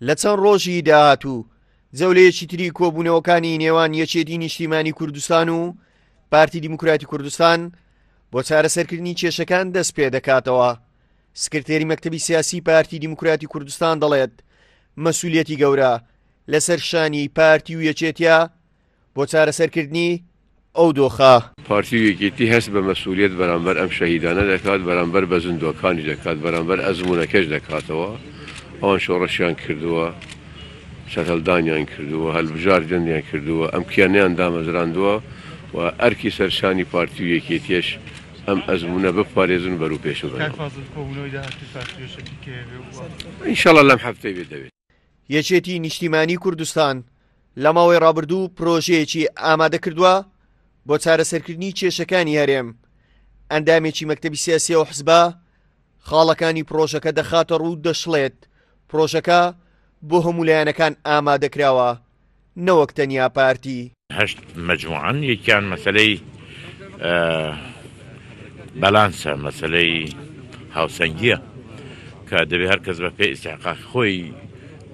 لە چەند ڕۆژی داهاتوو جەولەیەکی تری کۆبوونەوەکانی نێوان یەکێتی نیشتیمانی کوردستان و پارتی دیموکراتی کوردستان بۆ چارەسەرکردنی کێشەکان دەست پێ دەکاتەوە. سکرتێری مەکتەبی سیاسی پارتی دیموکراتی کوردستان دەڵێت مەسئولیەتی گەورە لەسەر شانی پارتی و یەکێتیە بۆ چارەسەرکردنی ئەو دۆخە. پارتی و یەکێتی هەست بە مەسئولیەت بەرامبەر ئەم شەهیدانە دەکات، بەرامبەر بە زیندووەکانی دەکات، بەرامبەر ئەزموونەکەش دەکاتەوە. ئەوان شۆڕەشیان کردووە، شەتەلدانیان کردووە، هەڵبژاردنیان کردووە، ئەم کیانیان دامەزراندووە و ئەرکی سەرشانی پارتی و یەکێتیەش ئەم ئەزمونە بپارێزن بەرەو پێش بڕۆن. ئینشاڵڵا لەم هەفتەی بێ دەوێت. یەکێتی نیشتیمانی کوردستان لە ماوەی ڕابردوو پرۆژەیەکی ئامادە کردووە بۆ چارەسەرکردنی کێشەکانی هەرێم. ئەندامێکی مەکتەبی سیاسی و حزبە خاڵەکانی پرۆژەکە دەخاتە ڕوو دەشڵێت. پرۆژەکە بۆ هەموو لایەنەکان ئامادەکراوە، نەوەک تەنیا پارتی. هەشت مەجموعەن یەکیان مەسەلەی بەلانسە، مەسەلەی هاوسەنگیە کە دەبێت هەر کەس بە پێ ئیستحقاق خۆی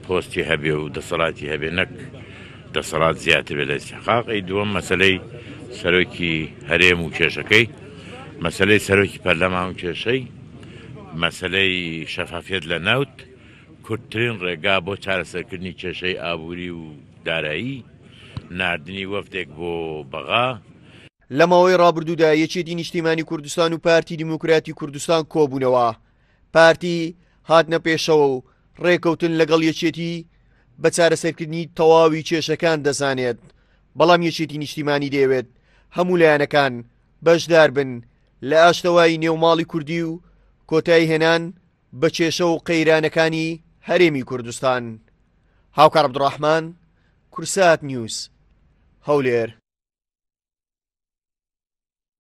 پۆستی هەبێ و دەسەڵاتی هەبێ، نەک دەسەڵات زیاتر بێت لە ئیستحقاقی. دووەم مەسەلەی سەرۆکی هەرێم و کێشەکەی، مەسەلەی سەرۆکی پەرلەمان و کێشەی، مەسەلەی شەفافیت لە ناوت، کورتترین ڕێگا بۆ چارەسەرکردنی کێشەی ئابووری و دارایی، ناردنی وەفتێک بۆ بەغا. لە ماوەی ڕابردوودا یەکێتی نیشتیمانی کوردستان و پارتی دیموکراتی کوردستان کۆبوونەوە. پارتی هاتنە پێشەوە و ڕێکەوتن لەگەڵ یەکێتی بە چارەسەرکردنی تەواوی کێشەکان دەزانێت. بەڵام یەکێتی نیشتیمانی دەیەوێت هەموو لایەنەکان بەشدار بن لە ئاشتەوایی نێوماڵی کوردی و کۆتایی هێنان بە کێشە و قەیرانەکانی هەرێمی کوردستان. هاوکار عەبدوڕەحمان، کورسات نیوز، هەولێر.